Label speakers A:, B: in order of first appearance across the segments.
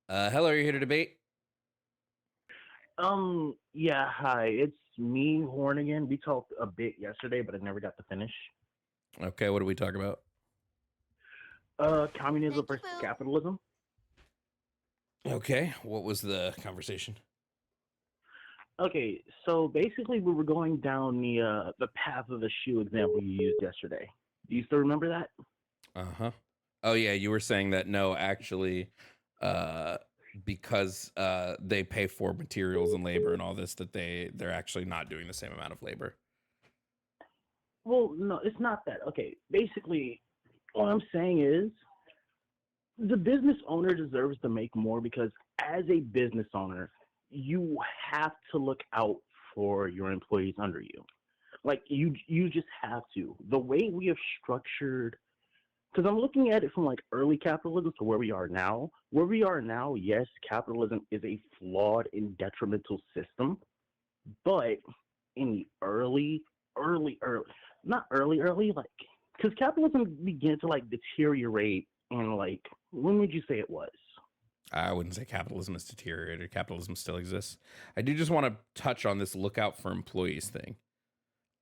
A: Hello, are you here to debate?
B: Yeah, hi. It's me, Horn again. We talked a bit yesterday, but I never got to finish.
A: Okay, what do we talk about?
B: Communism
C: Thank you,
B: versus
C: Boo.
B: capitalism.
A: Okay, what was the conversation?
B: Okay, so basically we were going down the path of the shoe example you used yesterday. Do you still remember that?
A: Uh-huh. Oh yeah, you were saying that no, actually, uh, because they pay for materials and labor and all this, that they're actually not doing the same amount of labor.
B: Well, no, it's not that. Okay, basically what I'm saying is the business owner deserves to make more because as a business owner, you have to look out for your employees under you. Like you just have to. The way we have structured, because I'm looking at it from like early capitalism to where we are now. Where we are now, yes, capitalism is a flawed and detrimental system, but in the early, not early, like because capitalism began to like deteriorate and like when would you say it was?
A: I wouldn't say capitalism is deteriorated. Capitalism still exists. I do just want to touch on this lookout for employees thing.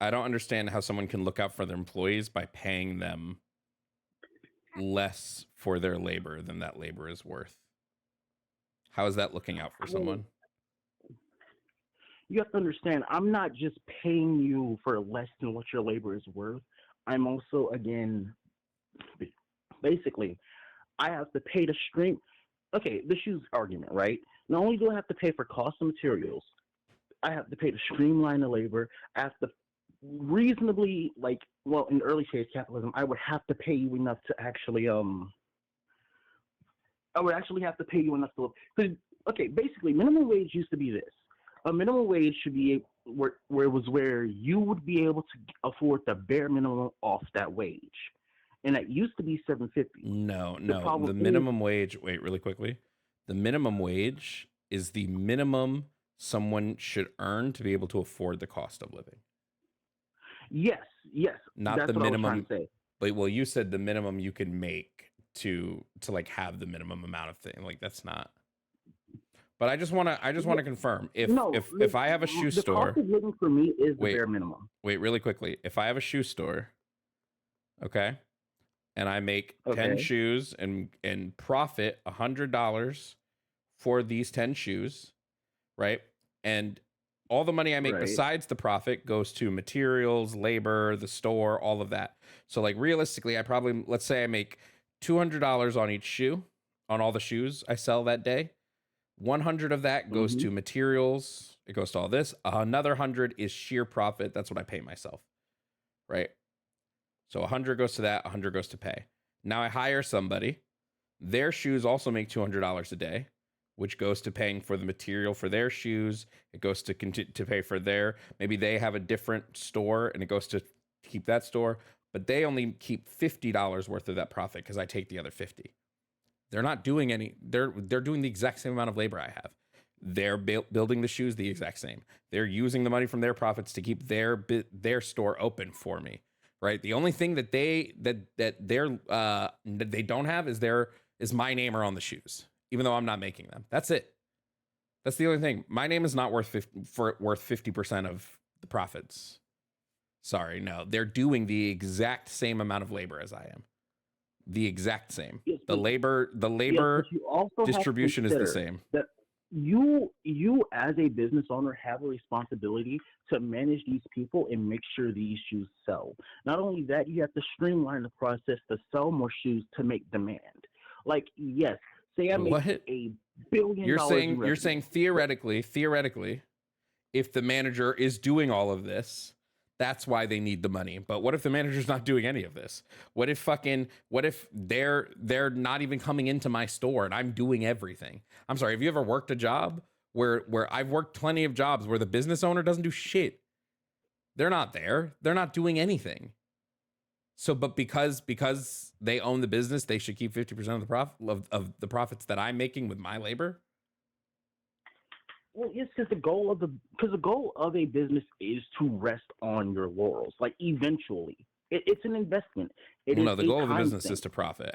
A: I don't understand how someone can look out for their employees by paying them less for their labor than that labor is worth. How is that looking out for
B: Well,
A: someone?
B: you have to understand, I'm not just paying you for less than what your labor is worth. I'm also again basically I have to pay to stream. Okay, the shoes argument, right? Not only do I have to pay for cost of materials, I have to pay to streamline the labor. I have to reasonably, like, well, in early stage capitalism, I would have to pay you enough to actually, I would actually have to pay you enough to, because, okay, basically, minimum wage used to be this. A minimum wage should be where it was where you would be able to afford the bare minimum off that wage, and that used to be 750.
A: No,
B: The
A: no.
B: problem
A: The
B: is
A: minimum wage, wait, really quickly. The minimum wage is the minimum someone should earn to be able to afford the cost of living.
B: yes, yes,
A: Not the
B: that's what I was trying
A: minimum,
B: to say.
A: but well, you said the minimum you can make to like have the minimum amount of thing. Like that's not. But I just want to confirm
B: No,
A: if I have a shoe
B: the cost
A: store,
B: of living for me is the
A: wait,
B: bare minimum.
A: wait, really quickly. If I have a shoe store, okay, and I make 10
B: Okay,
A: shoes and profit $100 for these 10 shoes, right? And all the money I make
B: right.
A: besides the profit goes to materials, labor, the store, all of that. So like realistically, I probably, let's say I make $200 on each shoe, on all the shoes I sell that day. 100 of that goes
B: Hmm.
A: to materials. It goes to all this. Another 100 is sheer profit. That's what I pay myself, right? So 100 goes to that, 100 goes to pay. Now I hire somebody. Their shoes also make $200 a day, which goes to paying for the material for their shoes. It goes to pay for their, maybe they have a different store and it goes to keep that store, but they only keep $50 worth of that profit because I take the other 50. They're not doing any, they're doing the exact same amount of labor I have. They're building the shoes the exact same. They're using the money from their profits to keep their store open for me, right? The only thing that they don't have is my name on the shoes, even though I'm not making them. That's it. That's the only thing. My name is not worth 50% of the profits. Sorry, no. They're doing the exact same amount of labor as I am. The exact same.
B: Yes,
A: The
B: but
A: labor the
B: yes, but
A: labor
B: you also have to
A: distribution is the
B: consider
A: same.
B: that you as a business owner have a responsibility to manage these people and make sure these shoes sell. Not only that, you have to streamline the process to sell more shoes to make demand. Like yes, say I make
A: What? You're
B: $1 billion in
A: saying you're
B: revenue.
A: saying theoretically, if the manager is doing all of this, that's why they need the money. But what if the manager's not doing any of this? What if they're not even coming into my store and I'm doing everything? I'm sorry, have you ever worked a job where I've worked plenty of jobs where the business owner doesn't do shit? They're not there. They're not doing anything. So, but because they own the business, they should keep 50% of the of the profits that I'm making with my labor.
B: Well, yes, because the goal of a business is to rest on your laurels. Like eventually, It's an investment. It
A: Well,
B: is
A: no, the
B: a
A: goal of a
B: time
A: business
B: thing.
A: is to profit,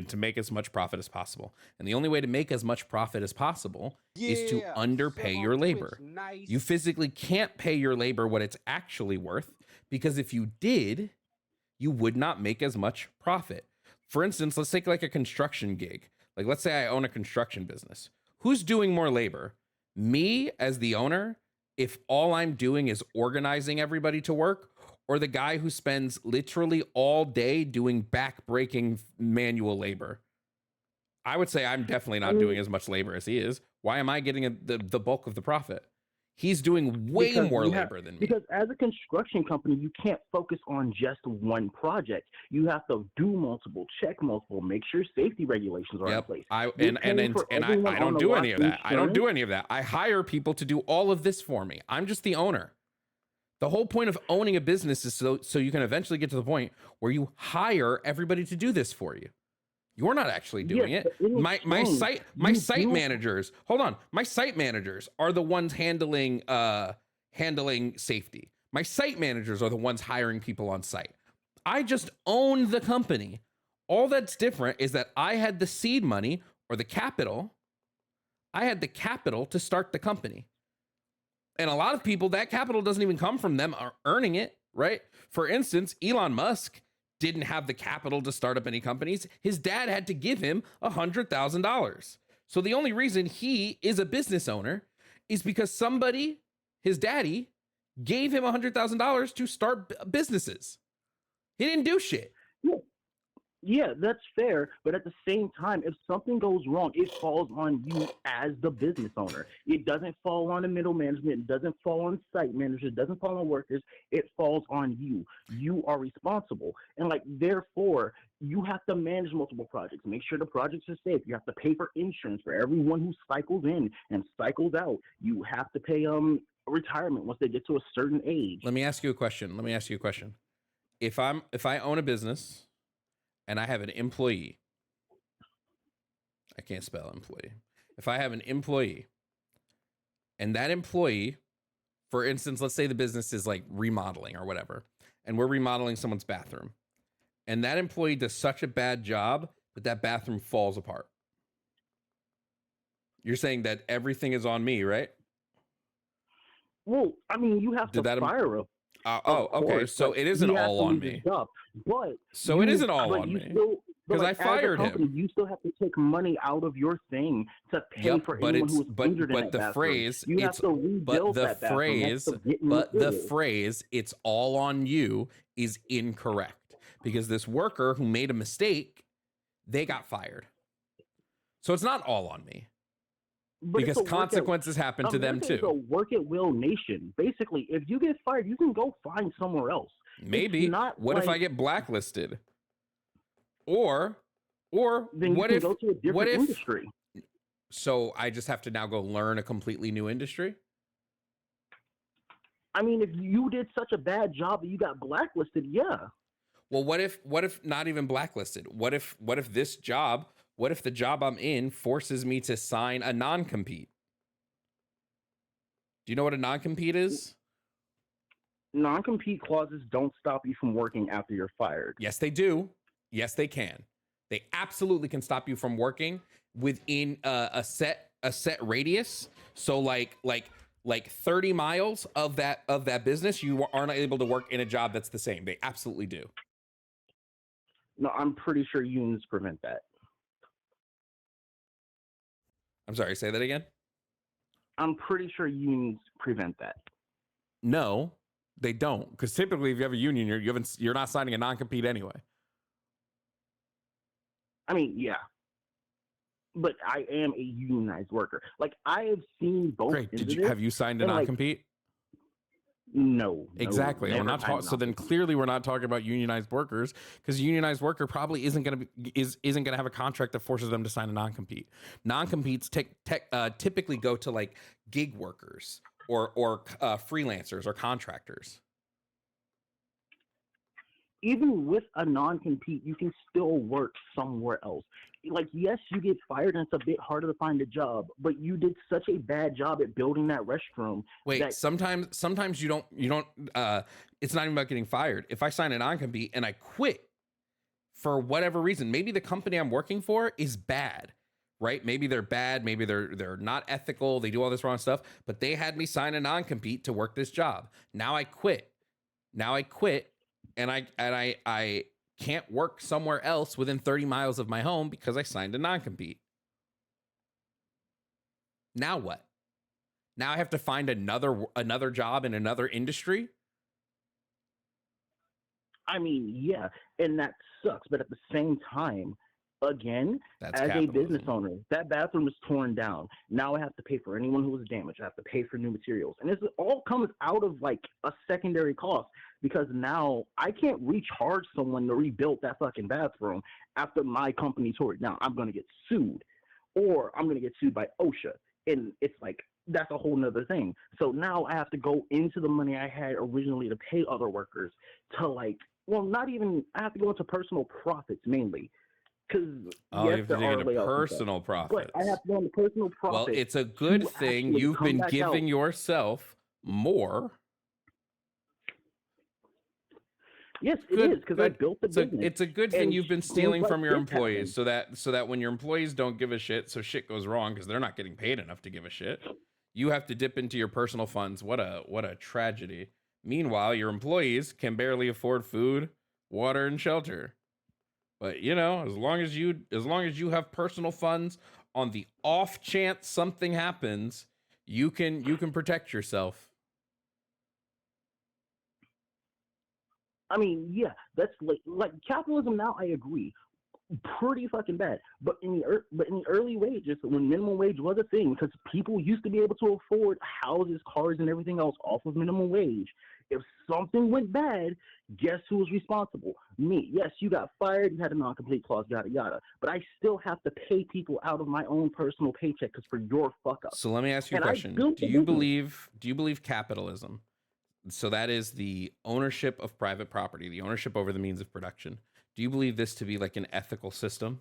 A: to make as much profit as possible. And the only way to make as much profit as possible is to
C: Yeah,
A: underpay
C: sub
A: your
C: on Twitch,
A: labor.
C: nice.
A: You physically can't pay your labor what it's actually worth, because if you did, you would not make as much profit. For instance, let's take like a construction gig. Like, let's say I own a construction business. Who's doing more labor? Me as the owner, if all I'm doing is organizing everybody to work, or the guy who spends literally all day doing back-breaking manual labor? I would say I'm definitely
B: I
A: not doing
B: mean,
A: as much labor as he is. Why am I getting the bulk of the profit? He's doing way
B: because
A: more
B: you have
A: labor than me.
B: because as a construction company, you can't focus on just one project. You have to do multiple, check multiple, make sure safety regulations are in
A: Yep.
B: place.
A: I
B: You're
A: and
B: paying for
A: and
B: everyone
A: I
B: on
A: don't
B: the
A: do
B: lot
A: any of that. I don't
B: insurance.
A: do any of that. I hire people to do all of this for me. I'm just the owner. The whole point of owning a business is so you can eventually get to the point where you hire everybody to do this for you. You're not actually
B: Yes,
A: doing it.
B: but in
A: My
B: exchange,
A: site
B: you do.
A: managers. Hold on. My site managers are the ones handling safety. My site managers are the ones hiring people on site. I just own the company. All that's different is that I had the seed money or the capital. I had the capital to start the company. And a lot of people, that capital doesn't even come from them are earning it, right? For instance, Elon Musk didn't have the capital to start up any companies. His dad had to give him $100,000. So the only reason he is a business owner is because somebody, his daddy, gave him $100,000 to start businesses. He didn't do shit.
B: Yeah, that's fair. But at the same time, if something goes wrong, it falls on you as the business owner. It doesn't fall on the middle management. It doesn't fall on site managers. It doesn't fall on workers. It falls on you. You are responsible. And like, therefore, you have to manage multiple projects, make sure the projects are safe. You have to pay for insurance for everyone who cycles in and cycles out. You have to pay retirement once they get to a certain age.
A: Let me ask you a question. If I own a business and I have an employee, I can't spell employee. If I have an employee and that employee, for instance, let's say the business is like remodeling or whatever, and we're remodeling someone's bathroom, and that employee does such a bad job that that bathroom falls apart. You're saying that everything is on me, right?
B: Well, I mean, you have to fire him.
A: Okay. So
B: like,
A: it isn't
B: he has
A: all
B: to
A: on
B: leave his
A: me.
B: job. But
A: So it isn't all on
B: you
A: me.
B: still, but
A: 'Cause I
B: like, as a
A: fired
B: company,
A: him.
B: you still have to take money out of your thing to pay
A: Yep,
B: for
A: but
B: anyone
A: it's
B: who was injured in that
A: the
B: bathroom.
A: phrase
B: You have
A: it's
B: to rebuild that bathroom. That's to get new tools.
A: phrase it's all on you is incorrect, because this worker who made a mistake, they got fired. So it's not all on me,
B: But it's
A: because
B: a work at-
A: consequences happen to them
B: America is a
A: too.
B: work at will nation. Basically, if you get fired, you can go find somewhere else.
A: Maybe.
B: not
A: What if I
B: like-
A: get blacklisted? Or
B: Then you
A: what
B: can
A: if
B: go to a different
A: what if
B: industry.
A: so I just have to now go learn a completely new industry?
B: I mean, if you did such a bad job that you got blacklisted, yeah.
A: Well, what if not even blacklisted? What if the job I'm in forces me to sign a non-compete? Do you know what a non-compete is?
B: Non-compete clauses don't stop you from working after you're fired.
A: Yes, they do. Yes, they can. They absolutely can stop you from working within a set radius. So like 30 miles of that business, you aren't able to work in a job that's the same. They absolutely do.
B: No, I'm pretty sure unions prevent that.
A: I'm sorry, say that again?
B: I'm pretty sure unions prevent that.
A: No, they don't. Because typically if you have a union, you're not signing a non-compete anyway.
B: I mean, yeah. But I am a unionized worker. Like, I have seen both.
A: Great. Have you signed a
B: and, like,
A: non-compete?
B: No.
A: Exactly.
B: Never
A: We're not
B: signed a
A: so then
B: non-compete.
A: clearly we're not talking about unionized workers, because unionized worker probably isn't going to have a contract that forces them to sign a non-compete. Non-competes typically go to like gig workers or freelancers or contractors.
B: even with a non-compete, you can still work somewhere else. Like, yes, you get fired and it's a bit harder to find a job, but you did such a bad job at building that restroom
A: Wait,
B: that
A: sometimes you don't it's not even about getting fired. If I sign a non-compete and I quit for whatever reason, maybe the company I'm working for is bad, right? Maybe they're bad, maybe they're not ethical, they do all this wrong stuff, but they had me sign a non-compete to work this job. Now I quit. And I can't work somewhere else within 30 miles of my home because I signed a non-compete. Now what? Now I have to find another job in another industry?
B: I mean, yeah, and that sucks. But at the same time, again,
A: That's
B: as a business
A: capitalism.
B: owner, that bathroom is torn down. Now I have to pay for anyone who was damaged. I have to pay for new materials. And this all comes out of like a secondary cost because now I can't recharge someone to rebuild that fucking bathroom after my company tore it down. I'm going to get sued or I'm going to get sued by OSHA. And it's like, that's a whole nother thing. So now I have to go into the money I had originally to pay other workers to like, well, not even, I have to go into personal profits mainly. Because
A: Oh, you
B: yes,
A: have to
B: there
A: dig
B: are
A: into
B: layoffs and stuff,
A: personal
B: but I
A: profits.
B: have to go into personal
A: Well,
B: profit
A: it's a good
B: to
A: thing
B: actually
A: you've
B: come
A: been
B: back out.
A: giving yourself more.
B: Yes, it
A: Good,
B: is because I
A: good.
B: built the business.
A: It's a good thing
B: And
A: you've been
B: things
A: stealing
B: like
A: from your
B: this
A: employees
B: happen.
A: so that when your employees don't give a shit, so shit goes wrong because they're not getting paid enough to give a shit. You have to dip into your personal funds. What a tragedy. Meanwhile, your employees can barely afford food, water, and shelter. But you know, as long as you have personal funds on the off chance something happens, you can protect yourself.
B: I mean, yeah, that's like capitalism. Now I agree, pretty fucking bad. But in the early wages, when minimum wage was a thing, because people used to be able to afford houses, cars, and everything else off of minimum wage. If something went bad, guess who was responsible? Me. Yes, you got fired, you had a non-complete clause, yada yada. But I still have to pay people out of my own personal paycheck because for your fuck ups.
A: So let me ask you a
B: And I
A: question.
B: built
A: Do
B: the
A: you
B: business.
A: believe capitalism? So that is the ownership of private property, the ownership over the means of production. Do you believe this to be like an ethical system?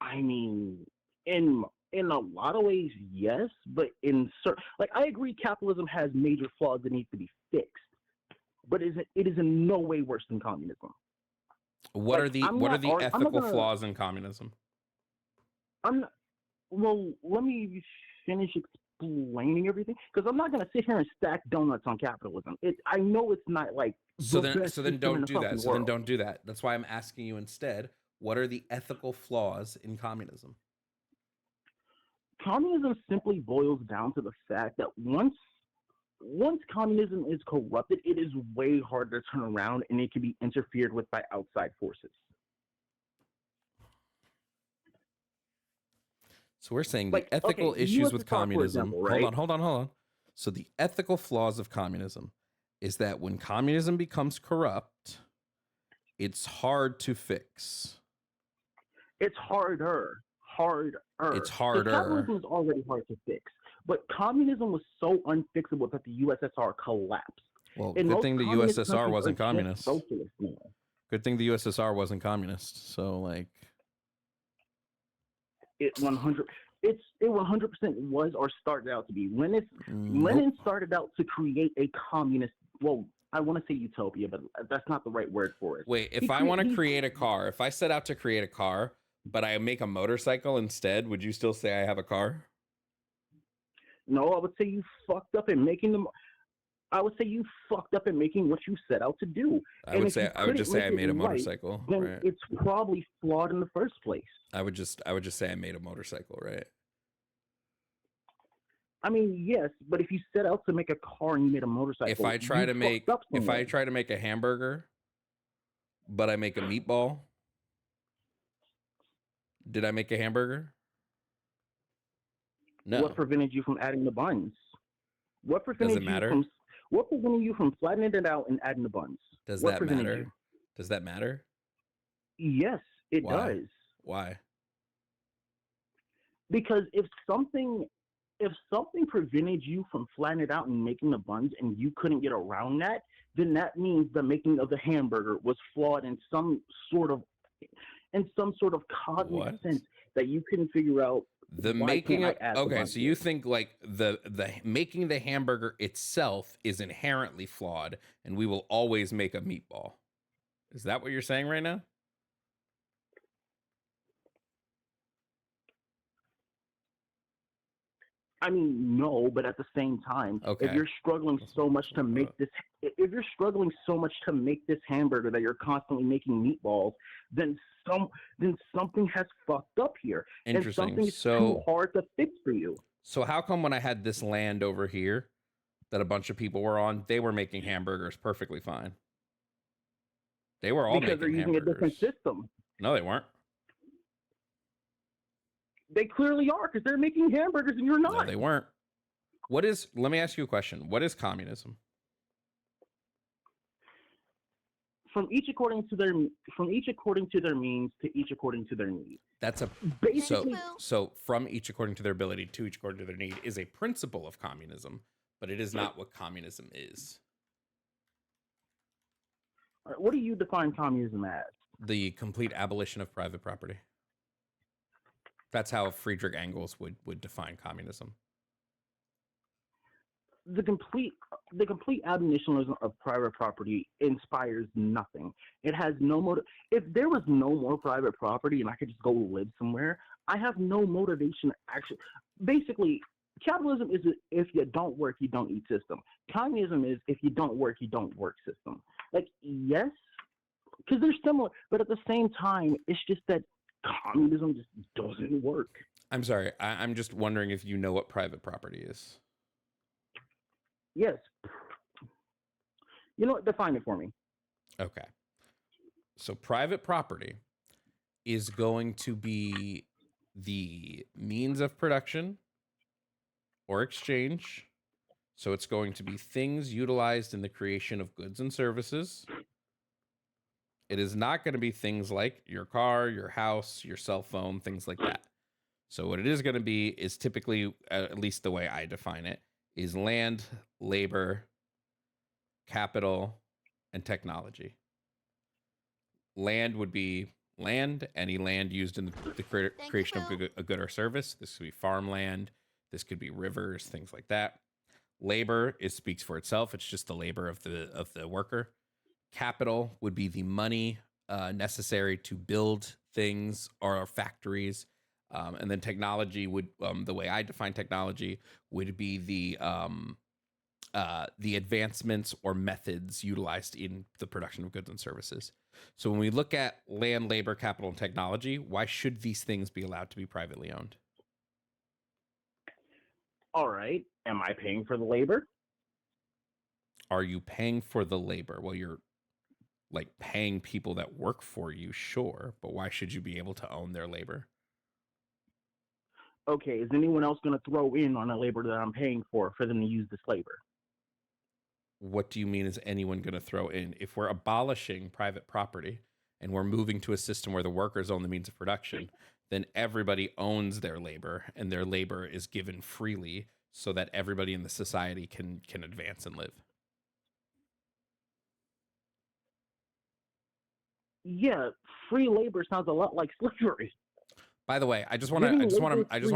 B: I mean, in in a lot of ways, yes, but in certain, like I agree, capitalism has major flaws that need to be fixed, but it is in no way worse than communism. Like
A: What are the
B: I'm not
A: ethical
B: gonna,
A: flaws in communism?
B: I'm not, well, let me finish explaining everything because I'm not gonna sit here and stack donuts on capitalism. I know it's not like the best
A: So then
B: system in
A: don't
B: the
A: do that.
B: fucking
A: So then
B: world.
A: don't do that. That's why I'm asking you instead, what are the ethical flaws in communism?
B: Communism simply boils down to the fact that once communism is corrupted, it is way harder to turn around and it can be interfered with by outside forces.
A: So we're saying the
B: Like,
A: ethical
B: okay, the
A: issues with
B: USSR, for
A: communism.
B: example,
A: Hold
B: right?
A: on, hold on, hold on. So the ethical flaws of communism is that when communism becomes corrupt, it's hard to fix.
B: It's harder.
A: It's
B: Because
A: harder.
B: capitalism is already hard to fix. But communism was so unfixable that the USSR collapsed.
A: Well,
B: And
A: good
B: most
A: thing the
B: communist
A: USSR
B: countries are
A: wasn't
B: just
A: communist.
B: socialist now.
A: Good thing the USSR wasn't communist. So like,
B: It 100 it 100% was or started out to be.
A: nope.
B: Lenin started out to create a communist, well, I want to say utopia, but that's not the right word for it.
A: Wait,
B: He
A: if I
B: create
A: want to
B: he
A: create a car, if I set out to create a car, but I make a motorcycle instead, would you still say I have a car?
B: No, I would say you fucked up in making them. I would say you fucked up in making what you set out to do. And if you
A: I would
B: couldn't
A: just say
B: make
A: I
B: it
A: made a
B: right,
A: motorcycle,
B: then
A: right?
B: it's probably flawed in the first place.
A: I would just say I made a motorcycle, right?
B: I mean, yes, but if you set out to make a car and you made a motorcycle, you fucked up
A: If I
B: somewhere.
A: try to make a hamburger, but I make a meatball, did I make a hamburger?
B: What
A: No.
B: prevented you from adding the buns? What
A: Does
B: prevented
A: it
B: you
A: matter?
B: from what prevented you from flattening it out and adding the buns?
A: Does
B: What
A: that
B: prevented you?
A: matter? Does that matter?
B: Yes, it
A: Why?
B: does.
A: Why?
B: Because if something if something prevented you from flattening it out and making the buns and you couldn't get around that, then that means the making of the hamburger was flawed sort of in some sort of cosmic
A: What?
B: sense that you couldn't figure out
A: The
B: why
A: making
B: can't I
A: of
B: add the
A: okay,
B: bun
A: so you
B: here.
A: think like the making the hamburger itself is inherently flawed, and we will always make a meatball. Is that what you're saying right now?
B: I mean, no, but at the same time, if
A: Okay.
B: you're struggling so much to make this, if you're struggling so much to make this hamburger that you're constantly making meatballs, then some, then something has fucked up here, and
A: Interesting.
B: something is too hard to fix for you
A: So how come when I had this land over here that a bunch of people were on, they were making hamburgers perfectly fine? They were all
B: because they're
A: making
B: using a different
A: hamburgers.
B: system.
A: No, they weren't.
B: They clearly are because they're making hamburgers and you're
A: No,
B: not.
A: they weren't. What is, let me ask you a question. What is communism?
B: From each according to their means to each according to their need.
A: That's a
B: Basically,
A: so from each according to their ability to each according to their need is a principle of communism, but it is not what communism is.
B: what do you define communism as?
A: The complete abolition of private property. That's how Friedrich Engels would define communism.
B: The complete abolitionism of private property inspires nothing. It has no motive. If there was no more private property and I could just go live somewhere, I have no motivation to actually. Basically, capitalism is a if you don't work, you don't eat system. Communism is if you don't work, you don't work system. Like, yes, because they're similar, but at the same time, it's just that communism just doesn't work.
A: I'm sorry. I'm just wondering if you know what private property is.
B: Yes. You know what? Define it for me.
A: Okay. So private property is going to be the means of production or exchange. So it's going to be things utilized in the creation of goods and services. It is not going to be things like your car, your house, your cell phone, things like that. So what it is going to be is typically, at least the way I define it, is land, labor, capital, and technology. Land would be land, any land used in the creation of a good or service. This could be farmland. This could be rivers, things like that. Labor speaks for itself. It's just the labor of the worker. Capital would be the money necessary to build things or factories. And then technology would, the way I define technology, would be the advancements or methods utilized in the production of goods and services. So when we look at land, labor, capital, and technology, why should these things be allowed to be privately owned?
B: All right. Am I paying for the labor?
A: Are you paying for the labor? Well, you're like paying people that work for you, sure, but why should you be able to own their labor?
B: Okay, is anyone else going to throw in on the labor that I'm paying for them to use this labor?
A: What do you mean is anyone going to throw in? If we're abolishing private property and we're moving to a system where the workers own the means of production, then everybody owns their labor and their labor is given freely so that everybody in the society can advance and live.
B: Yeah, free labor sounds a lot like slavery.
A: By the way, I just want to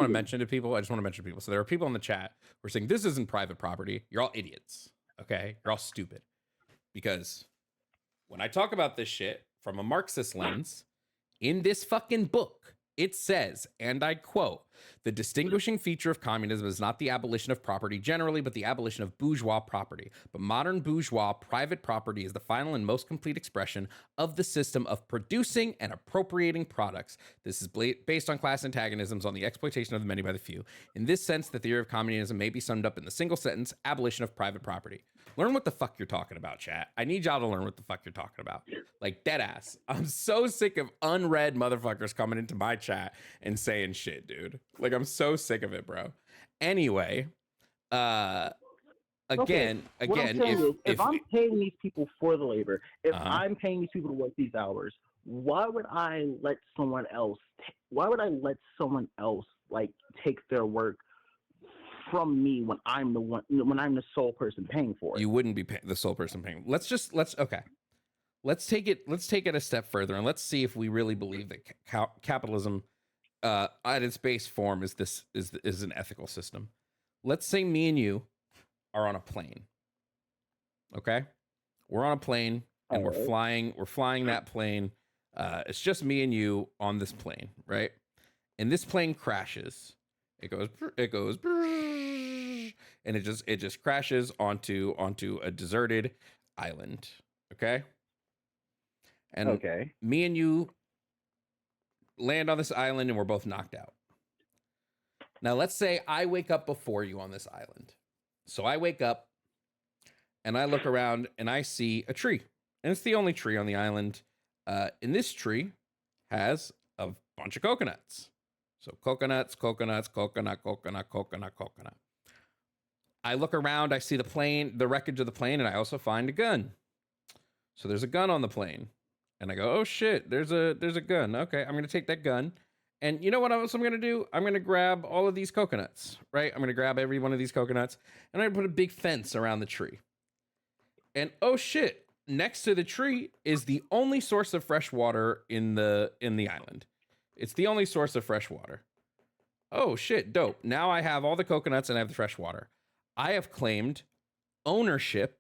A: mention to people. So there are people in the chat who are saying this isn't private property. You're all idiots. Okay, you're all stupid. Because when I talk about this shit from a Marxist lens, in this fucking book, it says, and I quote, "The distinguishing feature of communism is not the abolition of property generally, but the abolition of bourgeois property. But modern bourgeois private property is the final and most complete expression of the system of producing and appropriating products. This is based on class antagonisms, on the exploitation of the many by the few. In this sense, the theory of communism may be summed up in the single sentence, abolition of private property." Learn what the fuck you're talking about, chat. I need y'all to learn what the fuck you're talking about. Like, dead ass. I'm so sick of unread motherfuckers coming into my chat and saying shit, dude. Like, I'm so sick of it, bro. Anyway, again,
B: if I'm paying these people for the labor, if I'm paying these people to work these hours, why would I let someone else? Like take their work from me when I'm the sole person paying for it.
A: You wouldn't be the sole person paying. Let's take it a step further, and let's see if we really believe that capitalism at its base form is an ethical system. Let's say me and you are on a plane. Okay? We're on a plane and we're flying that plane. It's just me and you on this plane, right? And this plane crashes. It goes and it just crashes onto a deserted island. Okay? And me and you land on this island and we're both knocked out. Now, let's say I wake up before you on this island. So I wake up and I look around and I see a tree. And it's the only tree on the island. And this tree has a bunch of coconuts. So coconut. I look around, I see the wreckage of the plane, and I also find a gun. So there's a gun on the plane. And I go, oh shit, there's a gun. Okay, I'm gonna take that gun. And you know what else I'm gonna do? I'm gonna grab all of these coconuts, right? I'm gonna grab every one of these coconuts and I'm gonna put a big fence around the tree. And oh shit, next to the tree is the only source of fresh water in the island. It's the only source of fresh water. Oh shit, dope. Now I have all the coconuts and I have the fresh water. I have claimed ownership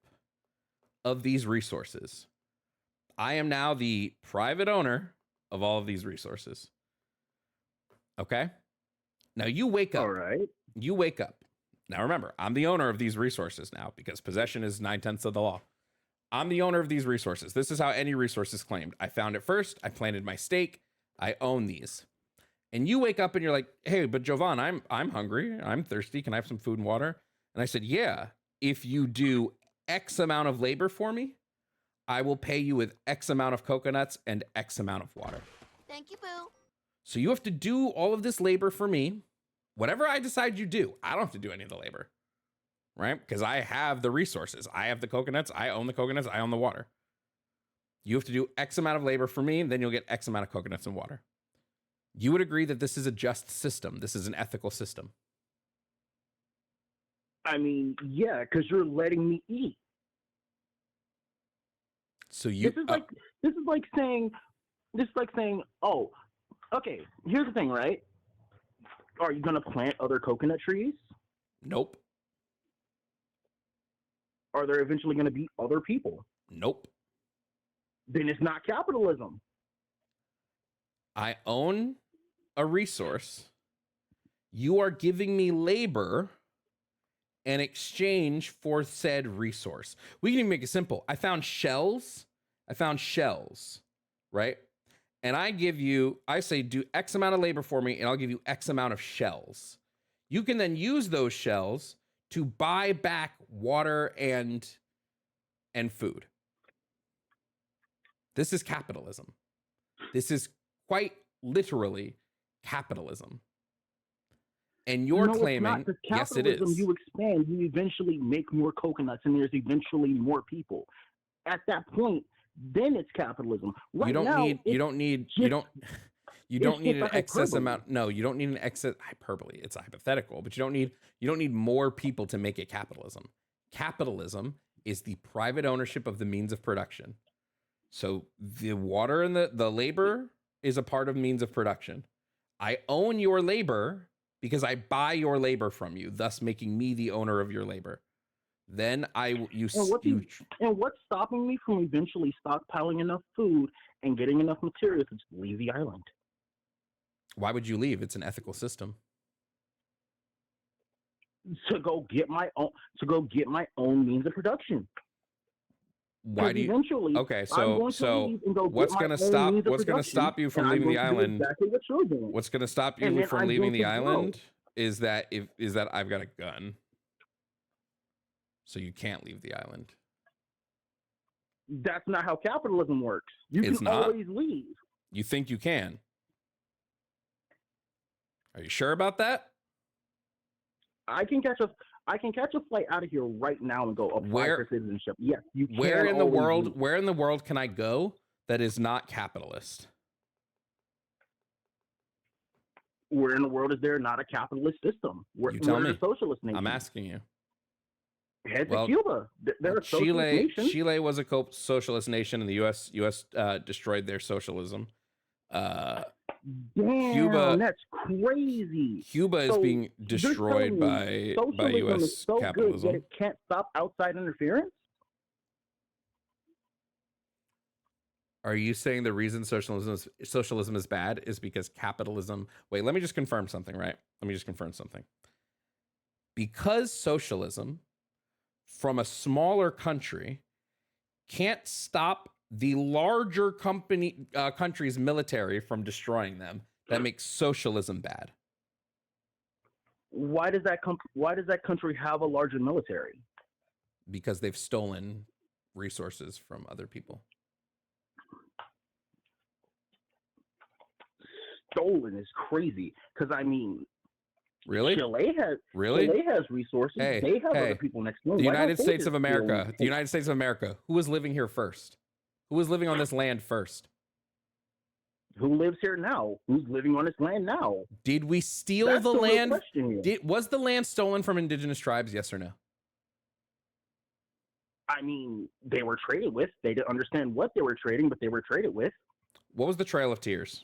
A: of these resources. I am now the private owner of all of these resources. Okay? Now you wake up.
B: All right.
A: You wake up. Now remember, I'm the owner of these resources now because possession is 9/10 of the law. I'm the owner of these resources. This is how any resource is claimed. I found it first. I planted my stake. I own these. And you wake up and you're like, hey, but Jovan, I'm hungry. I'm thirsty. Can I have some food and water? And I said, yeah, if you do X amount of labor for me, I will pay you with X amount of coconuts and X amount of water.
C: Thank you, Boo.
A: So you have to do all of this labor for me. Whatever I decide you do, I don't have to do any of the labor, right? Because I have the resources. I have the coconuts. I own the coconuts. I own the water. You have to do X amount of labor for me, and then you'll get X amount of coconuts and water. You would agree that this is a just system. This is an ethical system.
B: I mean, yeah, because you're letting me eat.
A: So you
B: this is like saying, oh, okay, here's the thing, right? Are you gonna plant other coconut trees?
A: Nope.
B: Are there eventually gonna be other people?
A: Nope.
B: Then it's not capitalism.
A: I own a resource. You are giving me labor in exchange for said resource. We can even make it simple. I found shells, right? And I say do X amount of labor for me and I'll give you X amount of shells. You can then use those shells to buy back water and food. This is capitalism. This is quite literally capitalism. And you're claiming, yes, it is.
B: You expand, you eventually make more coconuts, and there's eventually more people. At that point, then it's capitalism. Right
A: you don't
B: now,
A: need an excess amount. No, you don't need an excess hyperbole. It's a hypothetical, but you don't need more people to make it capitalism. Capitalism is the private ownership of the means of production. So the water and the labor is a part of means of production. I own your labor because I buy your labor from you, thus making me the owner of your labor. Then and
B: what's stopping me from eventually stockpiling enough food and getting enough material to leave the island?
A: Why would you leave? It's an ethical system.
B: To go get my own means of production.
A: Why do you?
B: Eventually,
A: okay, so what's going to stop you from leaving the island?
B: Exactly what you're doing.
A: What's going to stop you from leaving the island is that I've got a gun, so you can't leave the island.
B: That's not how capitalism works. You can always leave.
A: You think you can? Are you sure about that?
B: I can catch a flight out of here right now and go apply for citizenship. Yes, you can.
A: Where in the world can I go that is not capitalist?
B: Where in the world is there not a capitalist system?
A: You tell
B: We're
A: me.
B: a socialist nation.
A: I'm asking you.
B: Head
A: Well,
B: to Cuba. They're a socialist nation.
A: Chile was a socialist nation, and the U.S. Destroyed their socialism.
B: Damn,
A: Cuba,
B: that's crazy.
A: Cuba is
B: So
A: being
B: you're
A: destroyed
B: telling me
A: by
B: socialism
A: U.S.
B: is so
A: capitalism.
B: good that it can't stop outside interference?
A: Are you saying the reason socialism is bad is because capitalism? Wait, let me just confirm something, right? Let me just confirm something. Because socialism from a smaller country can't stop the larger country's military from destroying them, that makes socialism bad.
B: Why does that country have a larger military?
A: Because they've stolen resources from other people.
B: Stolen is crazy. Because I mean,
A: really,
B: Chile has resources.
A: Hey,
B: they have other people next to them.
A: The
B: Why
A: United
B: don't they
A: States
B: just
A: of America.
B: steal?
A: The United States of America. Who was living here first? Who was living on this land first?
B: Who lives here now? Who's living on this land now?
A: Did we steal
B: That's
A: the
B: real
A: land?
B: question here.
A: Was the land stolen from indigenous tribes? Yes or no?
B: I mean, they were traded with. They didn't understand what they were trading, but they were traded with.
A: What was the Trail of Tears?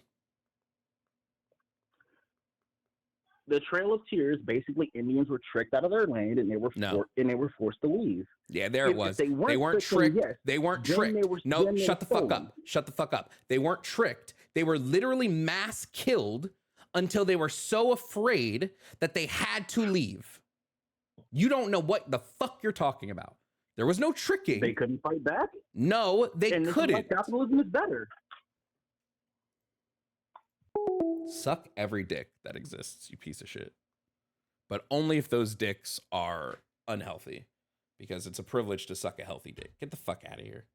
B: The Trail of Tears, basically, Indians were tricked out of their land, and they were forced to leave.
A: Yeah, there it was. They weren't tricked. They weren't tricked. No, shut the fuck up. Shut the fuck up. They weren't tricked. They were literally mass killed until they were so afraid that they had to leave. You don't know what the fuck you're talking about. There was no tricking.
B: They couldn't fight back?
A: No, they
B: and this
A: couldn't.
B: Is why capitalism is better.
A: Suck every dick that exists, you piece of shit. But only if those dicks are unhealthy. Because it's a privilege to suck a healthy dick. Get the fuck out of here.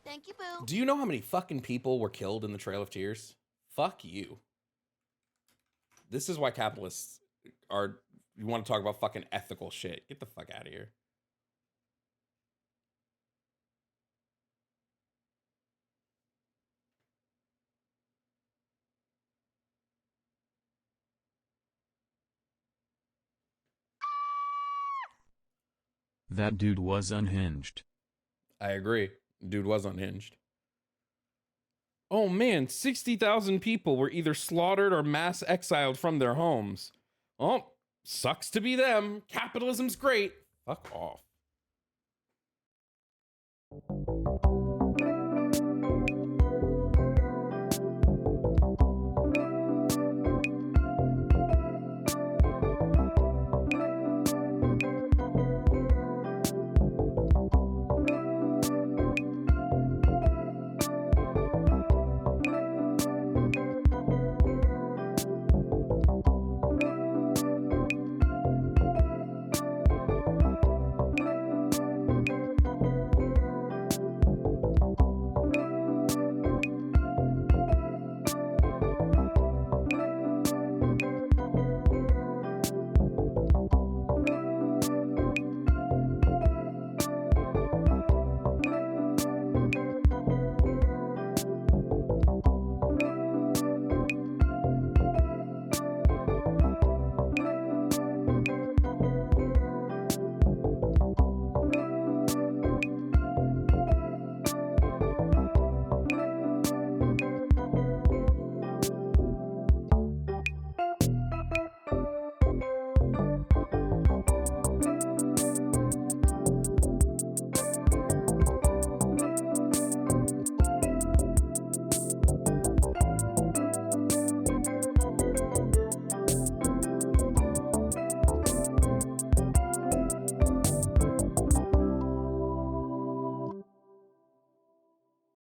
C: Thank you, Boo.
A: Do you know how many fucking people were killed in the Trail of Tears? Fuck you. This is why capitalists are... You want to talk about fucking ethical shit. Get the fuck out of here.
D: That dude was unhinged.
A: I agree. Dude was unhinged. Oh man, 60,000 people were either slaughtered or mass exiled from their homes. Oh, sucks to be them. Capitalism's great. Fuck off.